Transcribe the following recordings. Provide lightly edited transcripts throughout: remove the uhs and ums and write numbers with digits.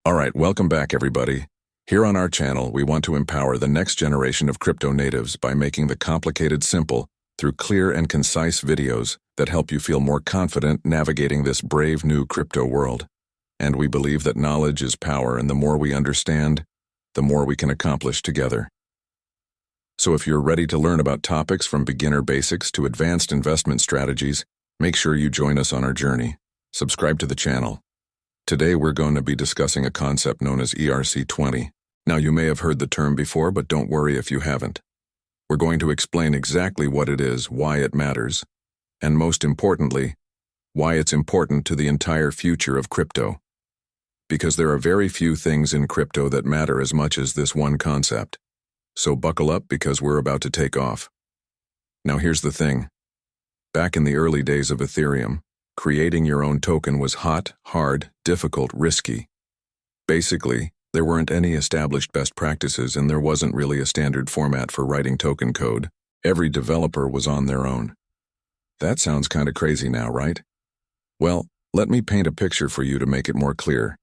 Alright, welcome back everybody. Here on our channel, we want to empower the next generation of crypto natives by making the complicated simple through clear and concise videos that help you feel more confident navigating this brave new crypto world. And we believe that knowledge is power, and the more we understand, the more we can accomplish together. So if you're ready to learn about topics from beginner basics to advanced investment strategies, make sure you join us on our journey. Subscribe to the channel. Today we're going to be discussing a concept known as ERC-20. Now you may have heard the term before, but don't worry if you haven't. We're going to explain exactly what it is, why it matters, and most importantly, why it's important to the entire future of crypto. Because there are very few things in crypto that matter as much as this one concept. So buckle up because we're about to take off. Now here's the thing. Back in the early days of Ethereum, creating your own token was hot, hard, difficult, risky. Basically, there weren't any established best practices and there wasn't really a standard format for writing token code. Every developer was on their own. That sounds kind of crazy now, right? Well, let me paint a picture for you to make it more clear.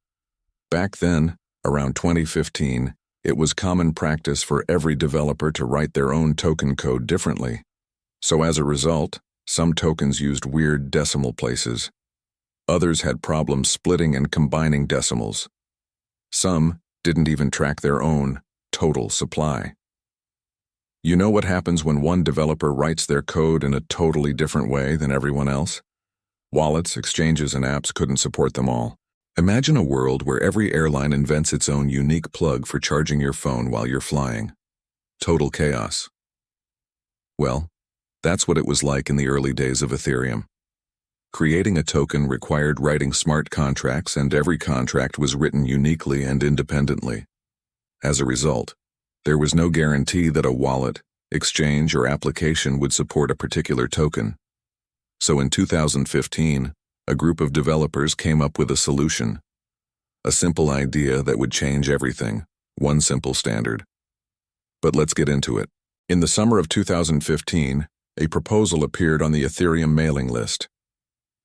Back then, around 2015, it was common practice for every developer to write their own token code differently. So as a result, some tokens used weird decimal places. Others had problems splitting and combining decimals. Some didn't even track their own total supply. You know what happens when one developer writes their code in a totally different way than everyone else? Wallets, exchanges, and apps couldn't support them all. Imagine a world where every airline invents its own unique plug for charging your phone while you're flying. Total chaos. Well, that's what it was like in the early days of Ethereum. Creating a token required writing smart contracts, and every contract was written uniquely and independently. As a result, there was no guarantee that a wallet, exchange, or application would support a particular token. So in 2015, a group of developers came up with a solution. A simple idea that would change everything, one simple standard. But let's get into it. In the summer of 2015, a proposal appeared on the Ethereum mailing list.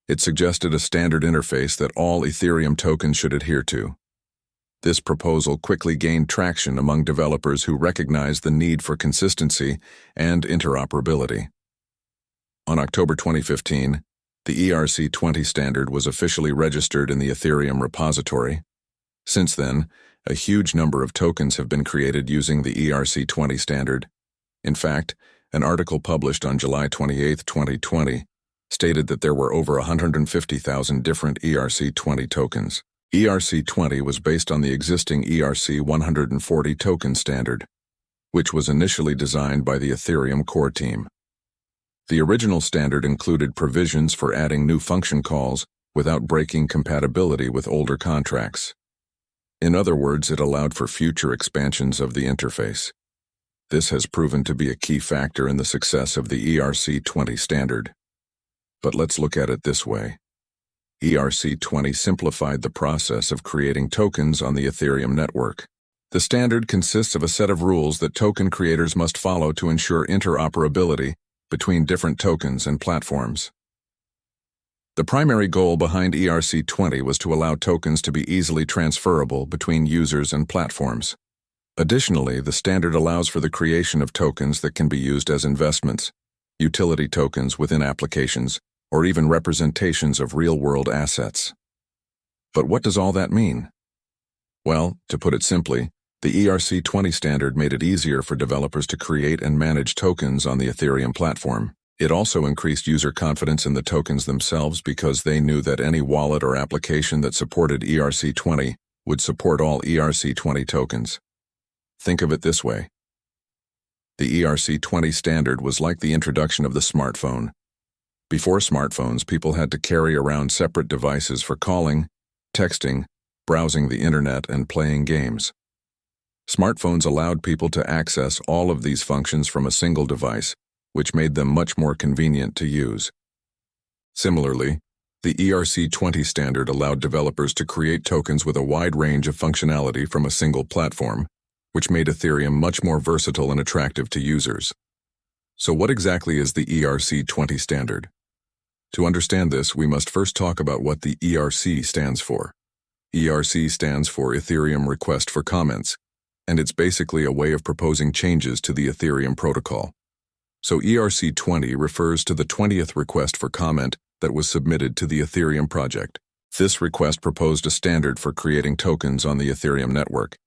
It suggested a standard interface that all Ethereum tokens should adhere to. This proposal quickly gained traction among developers who recognized the need for consistency and interoperability. On October 2015, the ERC-20 standard was officially registered in the Ethereum repository. Since then, a huge number of tokens have been created using the ERC-20 standard. In fact, an article published on July 28, 2020, stated that there were over 150,000 different ERC-20 tokens. ERC-20 was based on the existing ERC-140 token standard, which was initially designed by the Ethereum core team. The original standard included provisions for adding new function calls without breaking compatibility with older contracts. In other words, it allowed for future expansions of the interface. This has proven to be a key factor in the success of the ERC-20 standard. But let's look at it this way. ERC-20 simplified the process of creating tokens on the Ethereum network. The standard consists of a set of rules that token creators must follow to ensure interoperability between different tokens and platforms. The primary goal behind ERC-20 was to allow tokens to be easily transferable between users and platforms. Additionally, the standard allows for the creation of tokens that can be used as investments, utility tokens within applications, or even representations of real-world assets. But what does all that mean? Well, to put it simply, the ERC-20 standard made it easier for developers to create and manage tokens on the Ethereum platform. It also increased user confidence in the tokens themselves because they knew that any wallet or application that supported ERC-20 would support all ERC-20 tokens. Think of it this way. The ERC-20 standard was like the introduction of the smartphone. Before smartphones, people had to carry around separate devices for calling, texting, browsing the internet, and playing games. Smartphones allowed people to access all of these functions from a single device, which made them much more convenient to use. Similarly, the ERC-20 standard allowed developers to create tokens with a wide range of functionality from a single platform, which made Ethereum much more versatile and attractive to users. So what exactly is the ERC-20 standard? To understand this, we must first talk about what the ERC stands for. ERC stands for Ethereum Request for Comments, and it's basically a way of proposing changes to the Ethereum protocol. So ERC-20 refers to the 20th request for comment that was submitted to the Ethereum project. This request proposed a standard for creating tokens on the Ethereum network.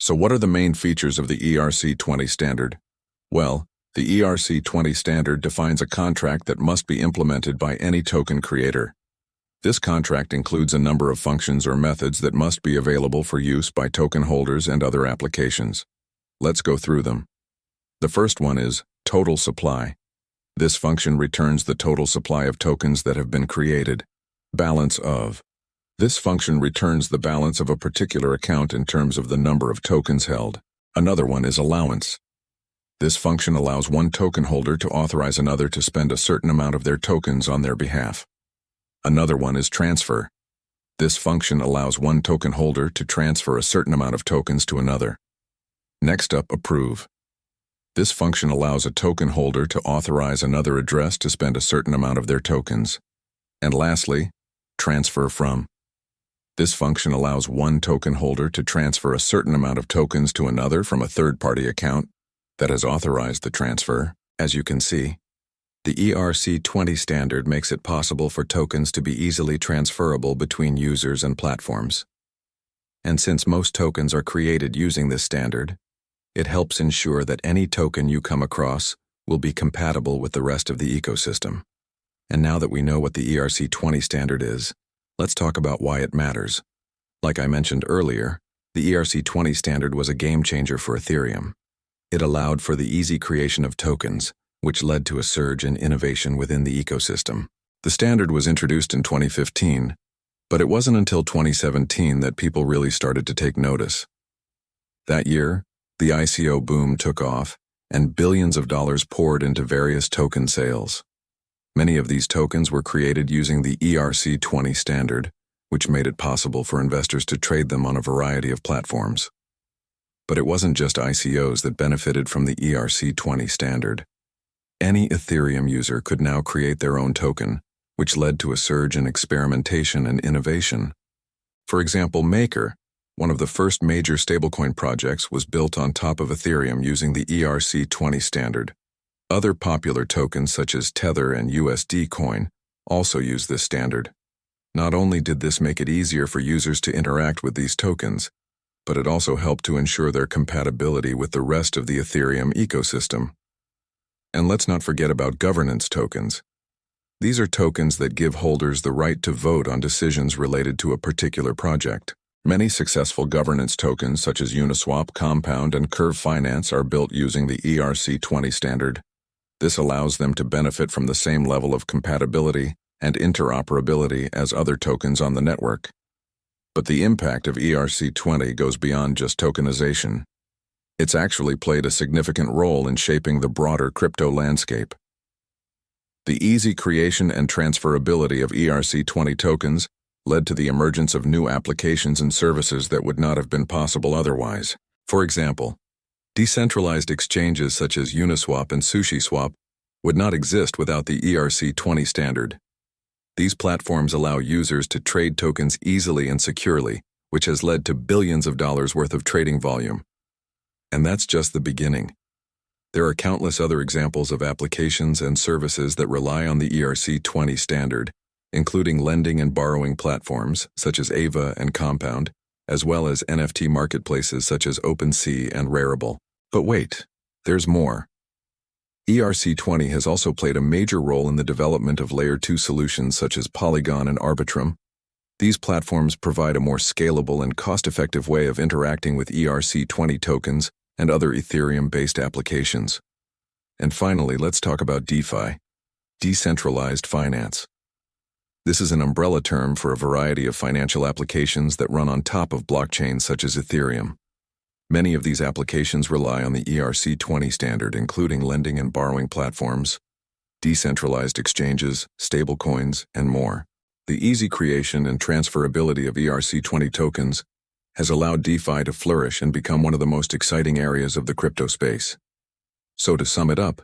So what are the main features of the ERC-20 standard? Well, the ERC-20 standard defines a contract that must be implemented by any token creator. This contract includes a number of functions or methods that must be available for use by token holders and other applications. Let's go through them. The first one is total supply. This function returns the total supply of tokens that have been created. Balance of. This function returns the balance of a particular account in terms of the number of tokens held. Another one is allowance. This function allows one token holder to authorize another to spend a certain amount of their tokens on their behalf. Another one is transfer. This function allows one token holder to transfer a certain amount of tokens to another. Next up, approve. This function allows a token holder to authorize another address to spend a certain amount of their tokens. And lastly, transfer from. This function allows one token holder to transfer a certain amount of tokens to another from a third-party account that has authorized the transfer. As you can see, the ERC-20 standard makes it possible for tokens to be easily transferable between users and platforms. And since most tokens are created using this standard, it helps ensure that any token you come across will be compatible with the rest of the ecosystem. And now that we know what the ERC-20 standard is, let's talk about why it matters. Like I mentioned earlier, the ERC-20 standard was a game changer for Ethereum. It allowed for the easy creation of tokens, which led to a surge in innovation within the ecosystem. The standard was introduced in 2015, but it wasn't until 2017 that people really started to take notice. That year, the ICO boom took off, and billions of dollars poured into various token sales. Many of these tokens were created using the ERC-20 standard, which made it possible for investors to trade them on a variety of platforms. But it wasn't just ICOs that benefited from the ERC-20 standard. Any Ethereum user could now create their own token, which led to a surge in experimentation and innovation. For example, Maker, one of the first major stablecoin projects, was built on top of Ethereum using the ERC-20 standard. Other popular tokens such as Tether and USD Coin also use this standard. Not only did this make it easier for users to interact with these tokens, but it also helped to ensure their compatibility with the rest of the Ethereum ecosystem. And let's not forget about governance tokens. These are tokens that give holders the right to vote on decisions related to a particular project. Many successful governance tokens such as Uniswap, Compound, and Curve Finance are built using the ERC-20 standard. This allows them to benefit from the same level of compatibility and interoperability as other tokens on the network. But the impact of ERC-20 goes beyond just tokenization. It's actually played a significant role in shaping the broader crypto landscape. The easy creation and transferability of ERC-20 tokens led to the emergence of new applications and services that would not have been possible otherwise. For example, decentralized exchanges such as Uniswap and SushiSwap would not exist without the ERC-20 standard. These platforms allow users to trade tokens easily and securely, which has led to billions of dollars worth of trading volume. And that's just the beginning. There are countless other examples of applications and services that rely on the ERC-20 standard, including lending and borrowing platforms such as Ava and Compound, as well as NFT marketplaces such as OpenSea and Rarible. But wait, there's more. ERC-20 has also played a major role in the development of Layer 2 solutions such as Polygon and Arbitrum. These platforms provide a more scalable and cost-effective way of interacting with ERC-20 tokens and other Ethereum-based applications. And finally, let's talk about DeFi, decentralized finance. This is an umbrella term for a variety of financial applications that run on top of blockchains such as Ethereum. Many of these applications rely on the ERC-20 standard, including lending and borrowing platforms, decentralized exchanges, stablecoins, and more. The easy creation and transferability of ERC-20 tokens has allowed DeFi to flourish and become one of the most exciting areas of the crypto space. So to sum it up,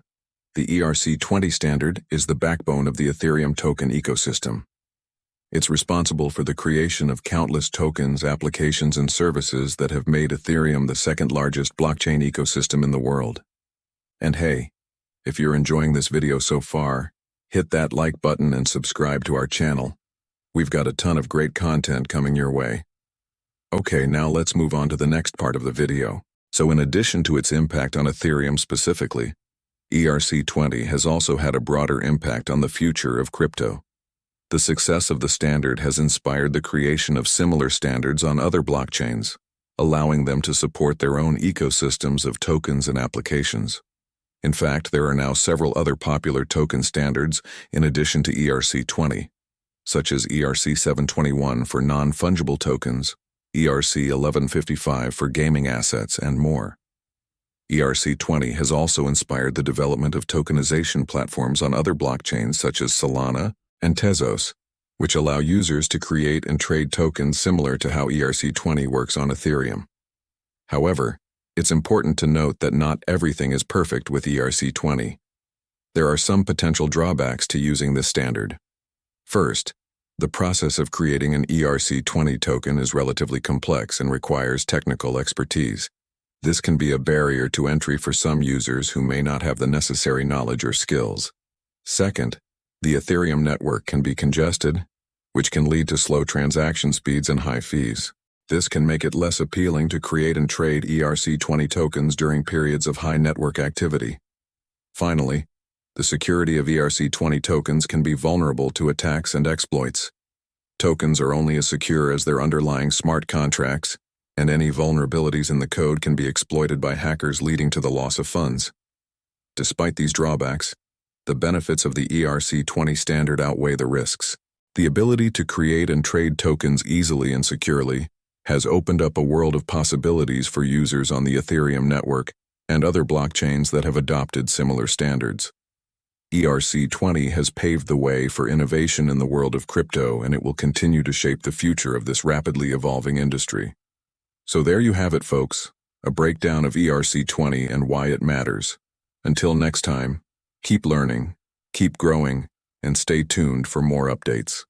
the ERC-20 standard is the backbone of the Ethereum token ecosystem. It's responsible for the creation of countless tokens, applications, and services that have made Ethereum the second-largest blockchain ecosystem in the world. And hey, if you're enjoying this video so far, hit that like button and subscribe to our channel. We've got a ton of great content coming your way. Okay, now let's move on to the next part of the video. So in addition to its impact on Ethereum specifically, ERC-20 has also had a broader impact on the future of crypto. The success of the standard has inspired the creation of similar standards on other blockchains, allowing them to support their own ecosystems of tokens and applications. In fact, there are now several other popular token standards in addition to ERC-20, such as ERC-721 for non-fungible tokens, ERC-1155 for gaming assets, and more. ERC-20 has also inspired the development of tokenization platforms on other blockchains such as Solana and Tezos, which allow users to create and trade tokens similar to how ERC-20 works on Ethereum. However, it's important to note that not everything is perfect with ERC-20. There are some potential drawbacks to using this standard. First, the process of creating an ERC-20 token is relatively complex and requires technical expertise. This can be a barrier to entry for some users who may not have the necessary knowledge or skills. Second, the Ethereum network can be congested, which can lead to slow transaction speeds and high fees. This can make it less appealing to create and trade ERC-20 tokens during periods of high network activity. Finally, the security of ERC-20 tokens can be vulnerable to attacks and exploits. Tokens are only as secure as their underlying smart contracts, and any vulnerabilities in the code can be exploited by hackers, leading to the loss of funds. Despite these drawbacks, the benefits of the ERC-20 standard outweigh the risks. The ability to create and trade tokens easily and securely has opened up a world of possibilities for users on the Ethereum network and other blockchains that have adopted similar standards. ERC-20 has paved the way for innovation in the world of crypto, and it will continue to shape the future of this rapidly evolving industry. So there you have it, folks, a breakdown of ERC-20 and why it matters. Until next time, keep learning, keep growing, and stay tuned for more updates.